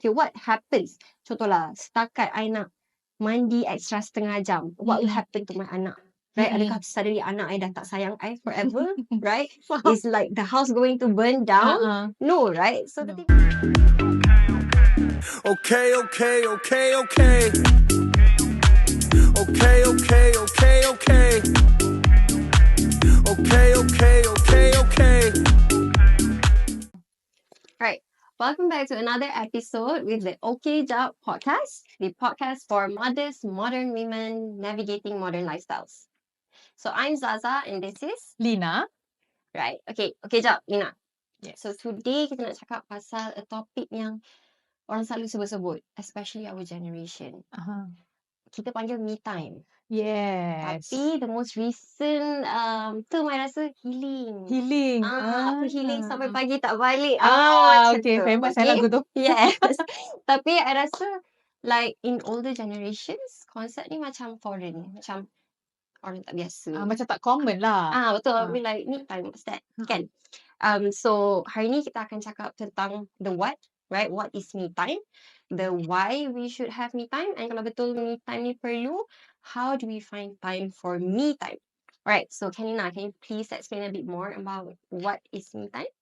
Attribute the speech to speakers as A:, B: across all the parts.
A: okay, what happens? Contohlah, setakat I nak mandi extra setengah jam. What will happen to my anak? Right? Adakah suddenly anak I dah tak sayang I forever? Right? Is like the house going to burn down? No, right? So the thing...
B: Okay, okay, okay, okay. Okay, okay, okay, okay. Okay, okay, okay, okay.
A: Right. Welcome back to another episode with the Okay Job podcast, the podcast for modest, modern women navigating modern lifestyles. So I'm Zaza and this is...
C: Lina.
A: Right. Okay Job, Lina.
C: Yes.
A: So today kita nak cakap pasal a topic yang orang selalu sebut-sebut, especially our generation. Kita panggil me time.
C: Yes.
A: Tapi the most recent term I rasa healing.
C: Healing.
A: Aku healing sampai pagi tak balik.
C: Okay. Famous lagu tu.
A: Yes. Tapi I rasa like in older generations, konsep ni macam foreign. Macam orang tak biasa.
C: Macam tak common lah.
A: Betul. I mean like, me time, what's that? Kan? So, hari ni kita akan cakap tentang the what, right? What is me time? The why we should have me time. And kalau betul me time ni perlu, how do we find time for me time? Alright, so Lina, can you please explain a bit more about what is me time?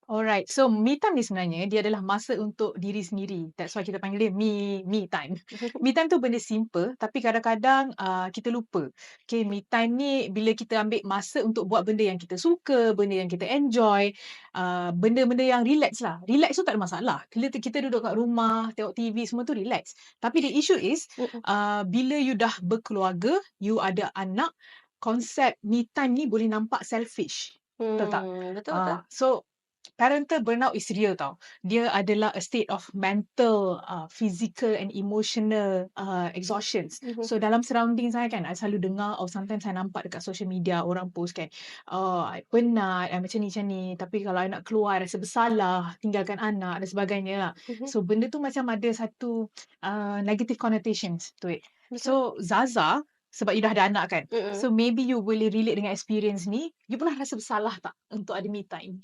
C: Alright, so me time ni sebenarnya dia adalah masa untuk diri sendiri. That's why kita panggil dia me time. Me time tu benda simple tapi kadang-kadang kita lupa. Okay, me time ni bila kita ambil masa untuk buat benda yang kita suka, benda yang kita enjoy, benda-benda yang relax lah. Relax tu tak ada masalah. Kita duduk kat rumah, tengok TV semua tu relax. Tapi the issue is bila you dah berkeluarga, you ada anak, konsep me time ni boleh nampak selfish. Betul tak?
A: Betul.
C: So parental burnout is real tau. Dia adalah a state of mental, physical and emotional exhaustions. So dalam surrounding saya kan, I selalu dengar sometimes saya nampak dekat social media orang post kan, I penat, I macam ni. Tapi kalau I nak keluar, I rasa bersalah, tinggalkan anak dan sebagainya lah. So benda tu macam ada satu negative connotations to it. So Zaza, sebab you dah ada anak kan, so maybe you boleh relate dengan experience ni. You pernah rasa bersalah tak untuk ada me time?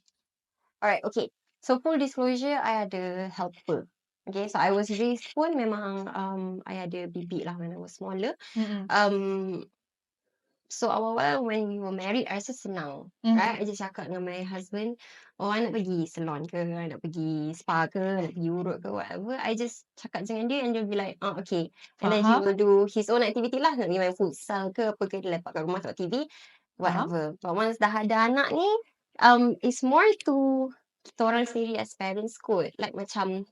A: Alright, okay. So full disclosure, I ada helper. Okay, so I was raised pun memang I ada bibik lah when I was smaller. So awal-awal when we were married, I rasa senang. Right? I just cakap dengan my husband, I nak pergi salon ke, I nak pergi spa ke, I nak pergi urut ke, whatever. I just cakap dengan dia and he'll be like, okay. And then he will do his own activity lah. Nak pergi main futsal ke, apa ke, dia lepak kat rumah tengok TV, whatever. But once dah ada anak ni, it's more to kita orang sendiri as parents kot. Like macam,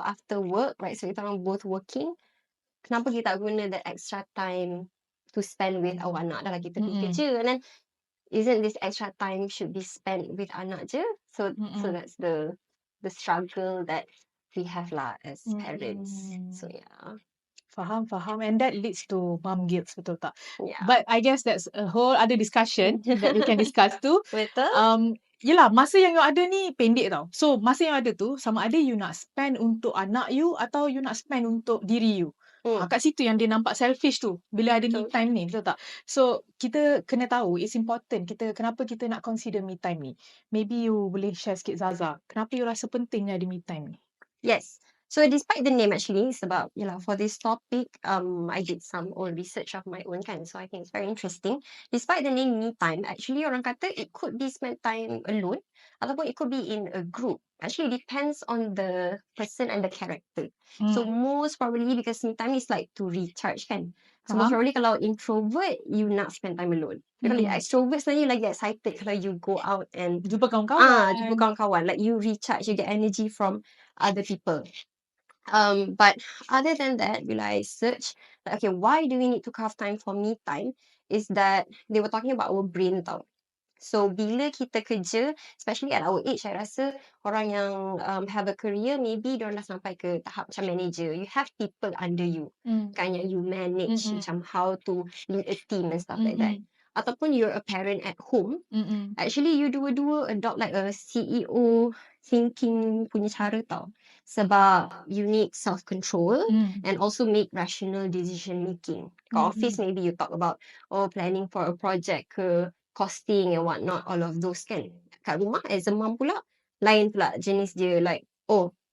A: after work, right, so kita orang both working, kenapa kita tak guna that extra time to spend with our anak dah lah kita pergi kerja. And then, isn't this extra time should be spent with anak je? So that's the struggle that we have lah as parents. So yeah.
C: Faham. And that leads to mom guilt, betul tak?
A: Yeah.
C: But I guess that's a whole other discussion that we can discuss too.
A: Betul.
C: Yelah, masa yang you ada ni pendek tau. So, masa yang ada tu, sama ada you nak spend untuk anak you atau you nak spend untuk diri you. Kat situ yang dia nampak selfish tu. Bila ada me time ni, betul tak? So, kita kena tahu, it's important. Kenapa kita nak consider me time ni? Maybe you boleh share sikit, Zaza. Kenapa you rasa pentingnya ada me time ni?
A: Yes. So despite the name actually, sebab for this topic, I did some own research of my own kan. So I think it's very interesting. Despite the name me time, actually orang kata it could be spent time alone ataupun it could be in a group. Actually depends on the person and the character. So most probably because me time is like to recharge kan. So most probably kalau introvert, you nak spend time alone. Kalau extrovert sebenarnya lagi excited kalau you go out and
C: jumpa kawan-kawan.
A: Jumpa kawan-kawan. Like you recharge, you get energy from other people. But other than that, bila I search, like, okay, why do we need to carve time for me time? Is that they were talking about our brain tau. So bila kita kerja, especially at our age, I rasa orang yang have a career, maybe diorang dah sampai ke tahap macam manager. You have people under you. Kan yang you manage macam how to lead a team and stuff like that. Ataupun you're a parent at home, actually you dua-dua adopt like a CEO thinking punya cara tau. Sebab you need self-control and also make rational decision making. Kat office maybe you talk about planning for a project ke, costing and whatnot, all of those kan. Kat rumah as a mom pula, lain pula jenis dia like,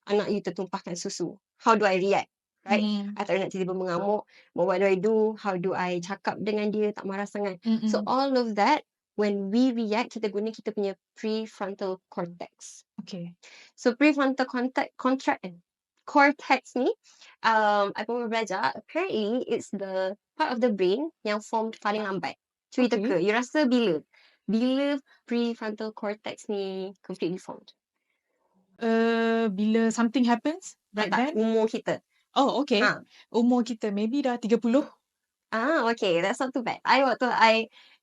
A: anak you tertumpahkan susu. How do I react? Right? I tak nak tiba-tiba mengamuk. But what do? How do I cakap dengan dia tak marah sangat? So all of that, when we react, kita guna kita punya prefrontal cortex.
C: Okay.
A: So prefrontal cortex ni, I pun belajar, apparently it's the part of the brain yang formed paling lambat. Cuba
C: Okay.
A: teka, you rasa bila? Bila prefrontal cortex ni completely formed?
C: Bila something happens right
A: Tak,
C: then?
A: umur kita.
C: Oh, okay.
A: Ha.
C: Umur kita maybe dah 30.
A: Okay, that's not too bad.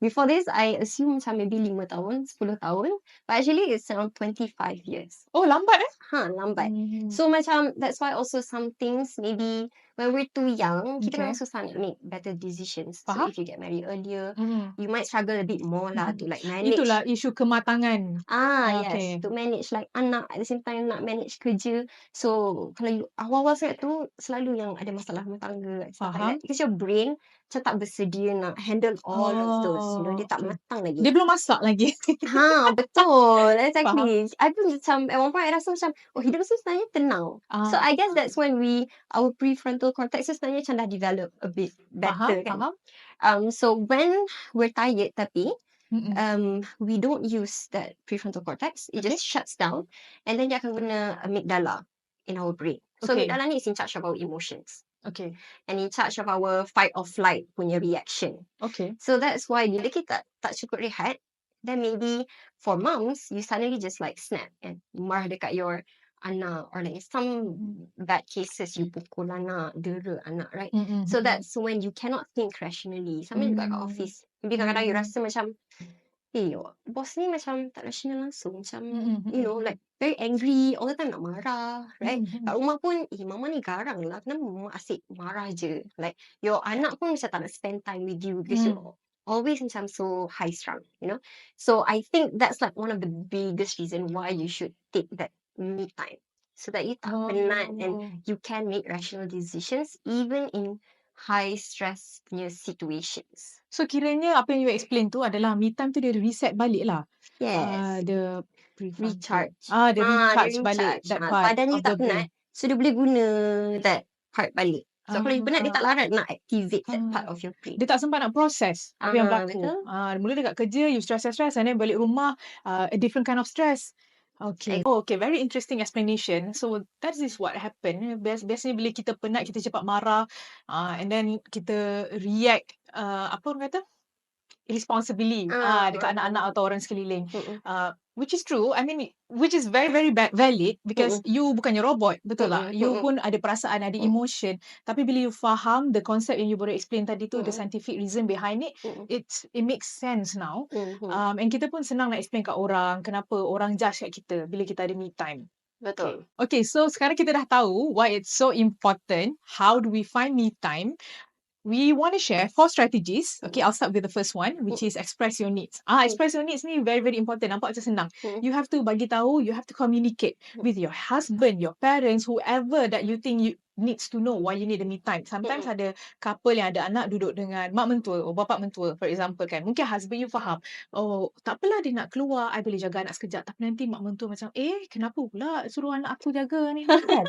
A: Before this, I assume macam maybe 5 tahun, 10 tahun. But actually, it's around 25 years.
C: Oh, lambat
A: Lambat. So macam, that's why also some things, maybe when we're too young, kita
C: Okay.
A: memang susah nak make better decisions. So
C: Faham.
A: if you get married earlier, you might struggle a bit more lah to like manage.
C: Itulah isu kematangan.
A: Yes,
C: Okay.
A: to manage like anak, at the same time nak manage kerja. So kalau you, awal-awal sangat tu selalu yang ada masalah rumah tangga and stuff like
C: Faham.
A: that, because your brain macam tak bersedia nak handle all of those, dia tak
C: Okay.
A: matang lagi.
C: Dia belum masak lagi.
A: Betul, exactly. I pun macam at one point I rasa macam hidup tu sebenarnya tenang. So I guess that's when our prefrontal cortex tu sebenarnya macam dah develop a bit better kan. So when we're tired tapi we don't use that prefrontal cortex. It just shuts down, and then dia akan guna amygdala in our brain. So
C: Okay.
A: amygdala ni is in charge of our emotions
C: Okay.
A: and in charge of our fight or flight punya reaction.
C: Okay.
A: So that's why bila kita tak cukup rehat, then maybe for moms, you suddenly just like snap and marah dekat your anak, or like some bad cases you pukul anak, dera anak, right? So that's when you cannot think rationally. Sama juga kat office. Maybe kadang-kadang you rasa macam bos ni macam tak rasional langsung. Macam, you know, like very angry, all the time nak marah, right? Kat rumah pun, mama ni garang lah. Kenapa mama asyik marah je? Like, your anak pun macam tak nak spend time with you because you're always macam so high strung, you know? So, I think that's like one of the biggest reason why you should take that me time. So that you tak penat and you can make rational decisions even in high stress punya situations.
C: So kiranya apa yang you explain tu adalah me time tu dia reset balik lah.
A: Yes.
C: The
A: Recharge.
C: Dia recharge balik that part
A: Badan
C: of
A: you
C: the
A: tak
C: brain.
A: penat, so dia boleh guna that part balik. So kalau you penat, dia tak larat nak activate that part of your brain.
C: Dia tak sempat nak process apa yang berlaku.
A: Betul.
C: Mula dekat kerja, you stress, and then balik rumah, a different kind of stress. Okay. Okay. Very interesting explanation. So, that is what happen. Biasanya bila kita penat, kita cepat marah. And then kita react, apa orang kata? Irresponsibly dekat anak-anak atau orang sekeliling. Which is true. I mean, which is very, very valid because you bukannya robot. Betul tak? You pun ada perasaan, ada emotion. Tapi bila you faham the concept yang you baru explain tadi tu, the scientific reason behind it, it makes sense now. And kita pun senang nak explain kat orang kenapa orang judge kat kita bila kita ada me time.
A: Betul.
C: Okay, so sekarang kita dah tahu why it's so important. How do we find me time? We want to share 4 strategies. Okay, I'll start with the first one, which is express your needs. Express your needs ni very, very important. Nampak macam senang. You have to bagi tahu, you have to communicate with your husband, your parents, whoever that you think you needs to know why you need the me time. Sometimes ada couple yang ada anak duduk dengan mak mentua atau bapak mentua, for example kan. Mungkin husband you faham, tak apalah dia nak keluar, I boleh jaga anak sekejap. Tapi nanti mak mentua macam, kenapa pula suruh anak aku jaga ni kan?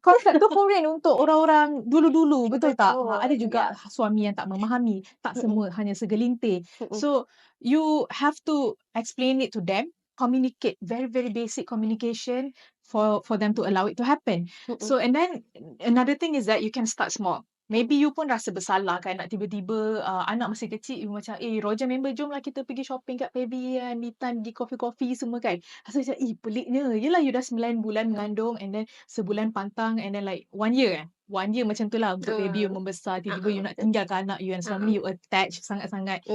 C: Konsep tu foreign untuk orang-orang dulu-dulu, betul tak? Ada juga suami yang tak memahami, tak semua hanya segelintir. So, you have to explain it to them, communicate, very, very basic communication for them to allow it to happen. So, and then another thing is that you can start small. Maybe you pun rasa bersalah kan nak tiba-tiba anak masih kecil, you macam, Roger member jomlah kita pergi shopping kat Pavilion, me time pergi coffee-coffee semua kan. Rasa macam, peliknya. Yelah you dah 9 bulan mengandung and then sebulan pantang and then like 1 year 1 year macam tu lah untuk baby you membesar. Tiba-tiba you nak tinggalkan anak you and selama ni you attach sangat-sangat.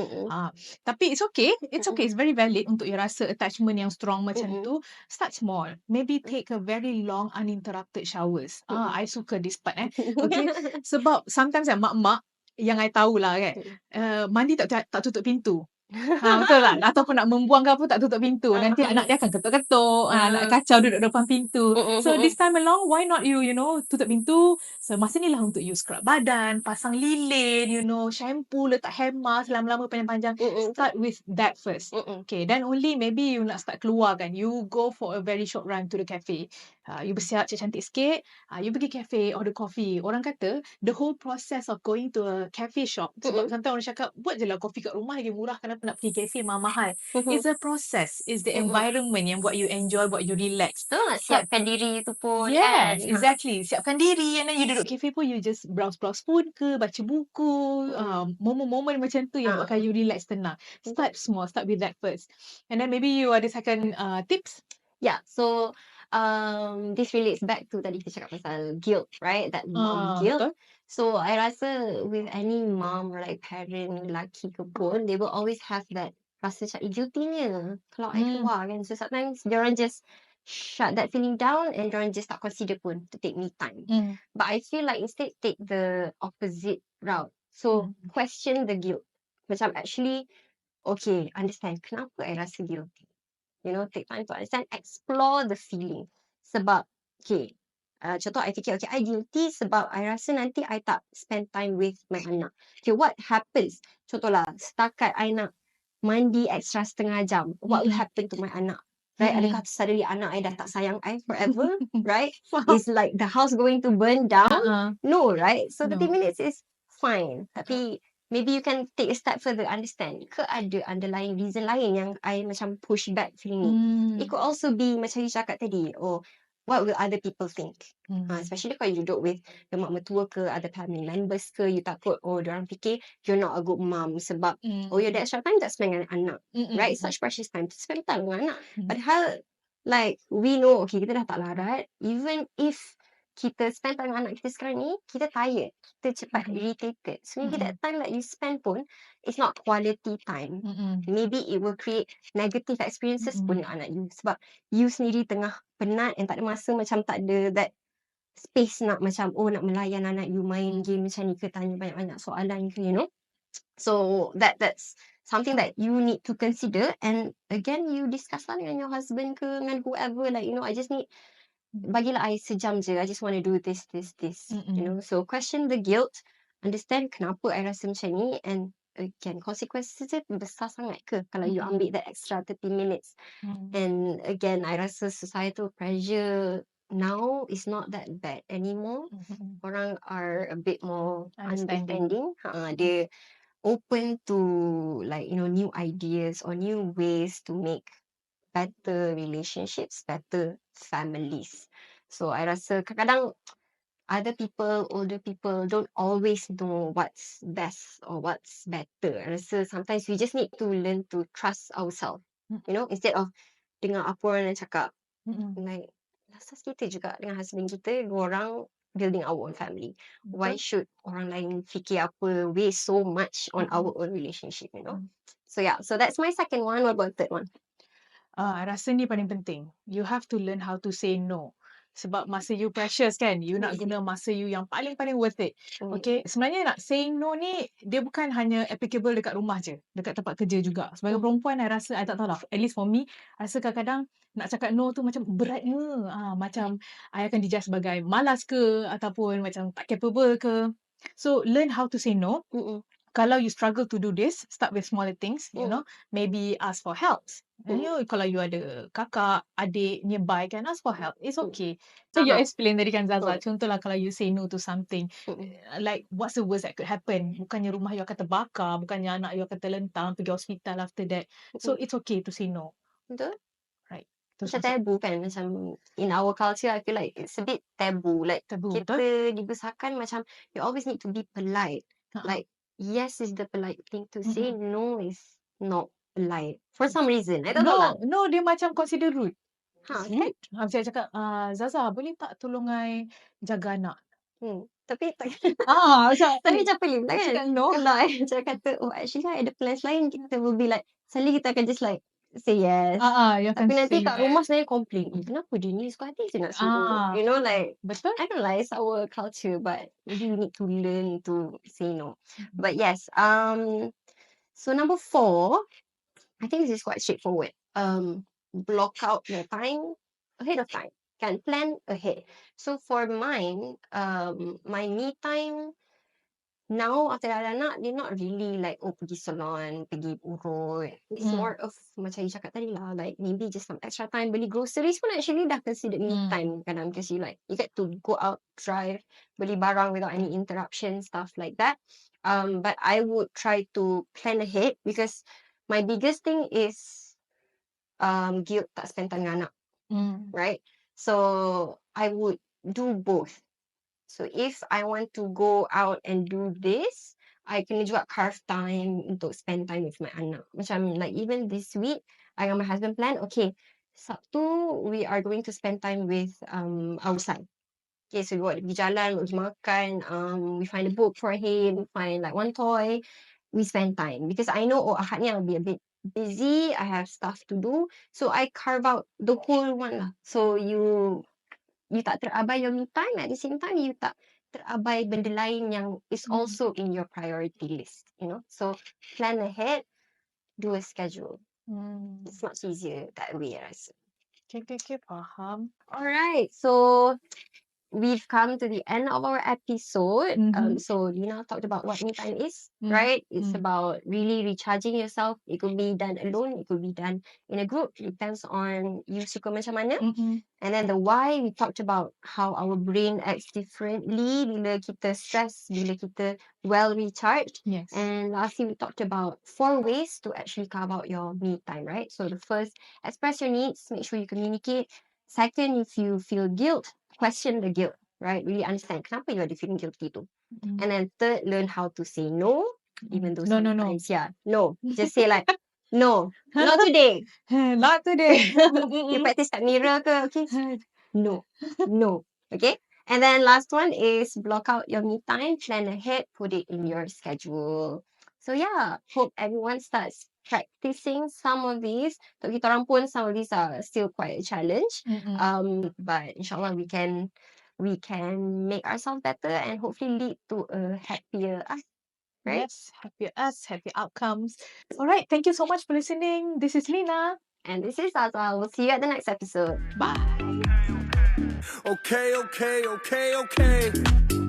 C: Tapi it's okay. It's okay. It's very valid untuk you rasa attachment yang strong macam tu. Start small. Maybe take a very long uninterrupted showers. I suka this part Okay. Sebab sometimes mak-mak yang I tahulah kan, mandi tak tutup pintu. Betul tak? Ataupun nak membuang ke apa tak tutup pintu. Nanti anak dia akan ketuk-ketuk, nak kacau duduk depan pintu. So this time along, why not you tutup pintu. So masa ni lah untuk you scrub badan, pasang lilin, shampoo, letak hair mask lama-lama panjang-panjang. Start with that first. Okay, then only maybe you nak start keluar kan. You go for a very short run to the cafe. you bersiap cantik sikit, you pergi cafe, order coffee. Orang kata the whole process of going to a cafe shop, sebab sometimes orang cakap buat je lah coffee kat rumah lagi murah, kenapa nak pergi cafe mahal-mahal. It's a process, it's the environment yang buat you enjoy, buat you relax.
A: So nak
C: But
A: siapkan diri tu pun
C: yes,
A: kan.
C: exactly. Siapkan diri, and then you duduk cafe pun you just browse phone ke, baca buku, momen-momen macam tu yang buatkan you relax, tenang. Start small, start with that first. And then maybe you ada second tips?
A: Yeah, so this relates back to tadi kita cakap pasal guilt, right? That mom guilt.
C: Betul.
A: So I rasa with any mom or like parent lelaki ke pun, they will always have that rasa macam guilty-nya kalau I keluar kan. So sometimes diorang just shut that feeling down and diorang just tak consider pun to take me time. But I feel like instead take the opposite route. So question the guilt. Macam actually, okay, understand kenapa I rasa guilty. You know, take time to understand, explore the feeling. Sebab, okay, contoh I fikir, okay, I guilty sebab I rasa nanti I tak spend time with my anak. Okay, what happens? Contohlah, setakat I nak mandi extra setengah jam, what will happen to my anak? Right? Adakah suddenly anak I dah tak sayang I forever? Right? Is like the house going to burn down? No, right? So 30 minutes is fine. Tapi maybe you can take a step further, understand ke ada underlying reason lain yang I macam push back feeling ni. It could also be macam you cakap tadi, what will other people think? Especially kalau you duduk with the mak mertua ke, other family members ke, you takut, diorang fikir you're not a good mom sebab, you ada extra time tak spend dengan anak. Right? Such precious time to spend time dengan anak. Padahal, like, we know, okay, kita dah tak larat, even if kita spend time dengan anak kita sekarang ni, kita tired, kita cepat irritated. So maybe that time that you spend pun, it's not quality time. Maybe it will create negative experiences pun dengan anak you. Sebab you sendiri tengah penat and tak ada masa, macam tak ada that space nak macam, nak melayan anak you main game macam ni ke, tanya banyak-banyak soalan ke, you know. So that's something that you need to consider, and again you discuss lah dengan your husband ke, dengan whoever, like, you know, I just need, bagilah I sejam je, I just want to do this, you know. So question the guilt, understand kenapa I rasa macam ni, and again, consequences dia besar sangat ke kalau you ambil that extra 30 minutes. And again, I rasa societal pressure now is not that bad anymore. Orang are a bit more understanding. Dia open to, like, you know, new ideas or new ways to make better relationships, better families. So I rasa kadang-kadang other people, older people don't always know what's best or what's better. I rasa sometimes we just need to learn to trust ourselves. You know, instead of dengar apa orang yang cakap. Like, asas kita juga dengan husband kita, dua orang building our own family. Why should orang lain fikir apa, waste so much on our own relationship, you know? So yeah, so that's my second one. What about the third one?
C: Rasa ni paling penting. You have to learn how to say no. Sebab masa you precious kan, you nak guna masa you yang paling-paling worth it. Okay, sebenarnya nak saying no ni, dia bukan hanya applicable dekat rumah je, dekat tempat kerja juga. Sebagai perempuan, I rasa, I tak tahu lah, at least for me, rasa kadang-kadang nak cakap no tu macam beratnya. Macam I akan dijudge sebagai malas ke, ataupun macam tak capable ke. So, learn how to say no. Kalau you struggle to do this, start with smaller things, you know, maybe ask for help. You, kalau you ada kakak, adik nearby, kan, ask for help. It's okay. So you explain tadi kan, Zaza, contohlah kalau you say no to something, like what's the worst that could happen? Bukannya rumah you akan terbakar, bukannya anak you akan terlentang, pergi hospital after that. So it's okay to say no.
A: Betul?
C: Right.
A: Macam taboo kan, macam in our culture, I feel like it's a bit taboo. Like,
C: Taboo,
A: kita dibesarkan macam you always need to be polite. Like, yes is the polite thing to say, no is not polite. For some reason. I don't know lah.
C: No, dia macam consider rude.
A: Kan?
C: Saya cakap, Zaza, boleh tak tolong I jaga anak?
A: Tapi tak
C: Macam
A: tapi macam pelik lah kan.
C: cakap no.
A: Kalau I macam kata, actually I ada plans lain, kita will be like, suddenly kita akan just like say yes.
C: You akan
A: Tapi nanti
C: say
A: kat rumah sebenarnya complain, kenapa dia ni suka hati je nak suruh. You know, like,
C: betul.
A: I don't know lah, it's our culture, but maybe we need to learn to say no. But yes, so number 4, I think this is quite straightforward. Block out your time ahead of time. Can plan ahead. So for mine, my me time, now after ada anak, they're not really like, oh, pergi salon, pergi urut. It's more of, macam you cakap tadi lah, like maybe just some extra time beli groceries pun actually dah considered me time kadang, because you get to go out, drive, beli barang without any interruption, stuff like that. But I would try to plan ahead, because my biggest thing is guilt tak spend time dengan anak, right? So I would do both. So if I want to go out and do this, I kena juga carve time untuk spend time with my anak. Macam like even this week, I and my husband plan, okay, Sabtu we are going to spend time with our son. Okay, so we pergi jalan, we pergi makan, we find a book for him, find like one toy, we spend time. Because I know, Ahad ni I'll be a bit busy, I have stuff to do, so I carve out the whole one lah. So you tak terabai your me time, at the same time you tak terabai benda lain yang is also in your priority list, you know. So plan ahead, do a schedule. It's much easier that way, I rasa.
C: Okay, faham.
A: Alright, so we've come to the end of our episode. So Lina talked about what me time is, right? It's about really recharging yourself. It could be done alone, it could be done in a group. It depends on you suka macam mana. And then the why, we talked about how our brain acts differently bila kita stress, bila kita well recharged.
C: Yes.
A: And lastly, we talked about 4 ways to actually carve out your me time, right? So the first, express your needs, make sure you communicate. Second, if you feel guilt, question the guilt, right? Really understand kenapa you are feeling guilty tu. And then third, learn how to say no, even though
C: No.
A: sometimes, no. Just say like, no, not today.
C: Not today.
A: You practice kat mirror ke, okay? No. Okay? And then last one is block out your me time, plan ahead, put it in your schedule. So yeah, hope everyone starts practicing some of these. Untuk kita orang pun, some of these are still quite a challenge. But inshallah we can make ourselves better and hopefully lead to a happier us. Right?
C: Yes, happy us, happy outcomes. All right, thank you so much for listening. This is Lina.
A: And this is Zaza. We'll see you at the next episode.
C: Bye.
B: Okay, okay, okay, okay.